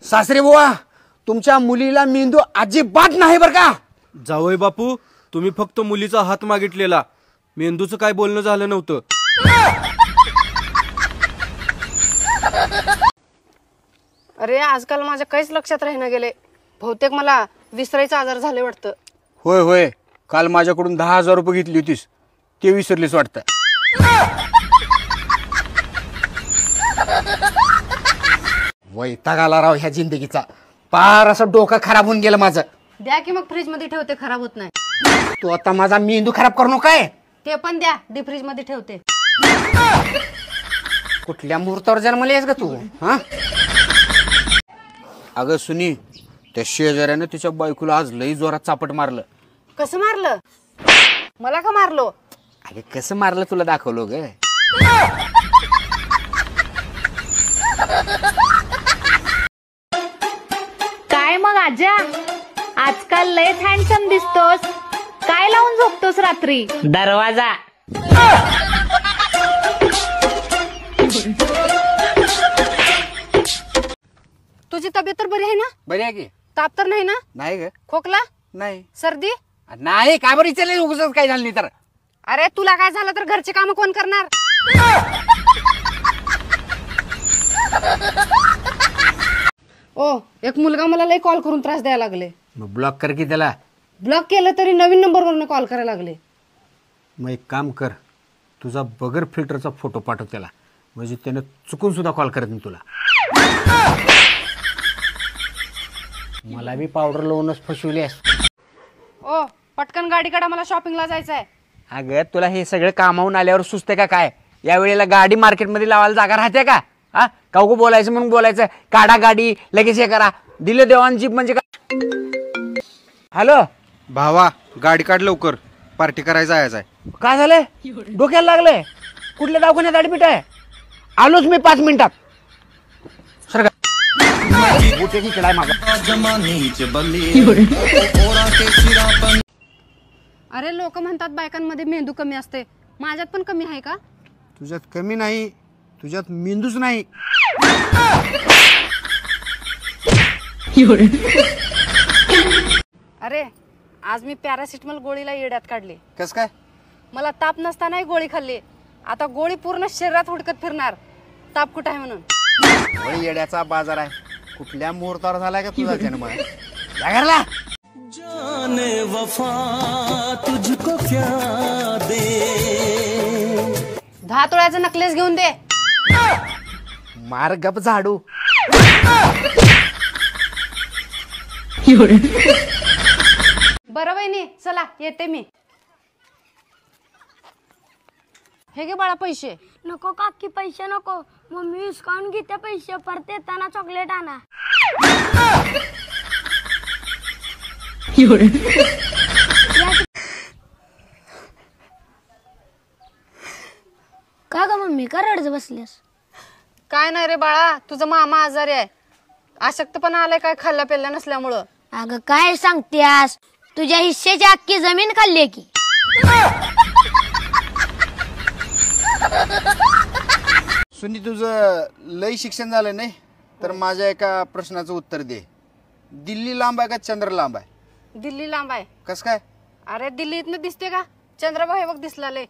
सासरे बुवा, तुमच्या मुलीला मेंदू अजिबात नाही बर का? जावई बापू, तुम्ही फक्त मुलीचा हात मागितलेला, मेंदूचं काय बोलणं झालं नव्हतं. अरे आजकाल माझ्या काहीच लक्षात राहीना गेले. बहुतेक मला विसरायचा आजार झाले वाटतं. होय होय, काल माझ्याकडून 10,000 रुपये घेतली होतीस, ते विसरलीस वाटतं. वैताग आला राव ह्या जिंदगीचा. पार असं डोकं खराब होऊन गेलं माझं. द्या की मग फ्रीज मध्ये ठेवते, खराब होत नाही. तू आता माझा मेंदू खराब करू नको काय? ते पण द्या, डीप फ्रीज मध्ये ठेवते. कुठल्या मुहूर्तावर जन्मले आहेस ग तू? हा अगं सुनी, त्या शेजाऱ्यानं तिच्या बायकोला आज लई जोरात चापट मारलं. कसं मारलं? मला का मारलो? अरे कसं मारलं तुला दाखवलो ग. काय मग आजा, आजकाल लयच हँडसम दिसतोस. काय लावून झोपतोस रात्री? दरवाजा. तुझी तब्येत तर बरी आहे ना? बरी आहे की? ताप तर नाही ना? नाही ग. खोकला? नाही. सर्दी? नाही. काय बरं विचारले? उगाच काय झालं नाही तर? अरे तुला काय झालं तर घरचे काम कोण करणार? ओ, एक मुलगा मला लई कॉल करून त्रास द्यायला लागले. मग ब्लॉक कर की त्याला. ब्लॉक केलं तरी नवीन नंबरवरून कॉल करायला लागले. मग एक काम कर, तुझा बगर फिल्टरचा फोटो पाठव त्याला, म्हणजे त्यानं चुकून सुद्धा कॉल करत नाही तुला. मला बी पावडर लावूनच फसवलीस. ओ पटकन गाडी काढा, मला शॉपिंगला जायचं आहे. अगं तुला हे सगळं कामावून आल्यावर सुचते का काय? या वेळेला गाडी मार्केटमध्ये लावायला जागा राहते का? हा काउको बोलायचं म्हणून बोलायचं, काढा गाडी लगेच हे करा. दिलं देवान जीप म्हणजे काय? हॅलो भावा, गाडी काढ लवकर, पार्टी करायला जायचं आहे. काय झालंय? डोक्याला लागलंय? कुठल्या दवाखान्यात ऍडमिट आहे? आलोच मी 5 मिनिटात. सर अरे लोक म्हणतात बायकांमध्ये मेंदू कमी असते, माझ्यात पण कमी आहे का? तुझ्यात कमी नाही, तुझ्यात मेंदूच नाही. अरे आज मी पॅरासिटामॉल गोळीला येड्यात काढली. कस काय? मला ताप नसतानाही गोळी खाल्ली. आता गोळी पूर्ण शरीरात हुडकत फिरणार, ताप कुठं आहे म्हणून. येड्याचा बाजार आहे. कुठल्या मुहूर्तावर झालाय का तुझा जन्म? घरला जाने वफा तुझको क्या दे. 10 तोळ्याचा नकलेस घेऊन दे. मार गप झाडू. बरं वहिनी, चला येते मी. हे घे बाळा पैसे. नको काकी, पैसे नको. मम्मी विस्कावून घेते पैसे, परत येताना चॉकलेट आणा. का ग मम्मी, का रडत बसलीस? काय नाही रे बाळा, तुझा मामा आजारी आहे. अशक्तपणा आलाय काय खाल्ल्या पेल्ल्या नसल्यामुळं. अगं काय सांगतेस, तुझ्या हिस्सेची अख्खी जमीन खाल्ली की. सुनी, तुझं लई शिक्षण झालं नाही तर माझ्या एका प्रश्नाचं उत्तर दे. दिल्ली लांब आहे का चंद्र लांब आहे? दिल्ली लांब आहे. कस काय? अरे दिल्ली इथनं दिसते का? चंद्रभाऊ हे बघ दिसला लय.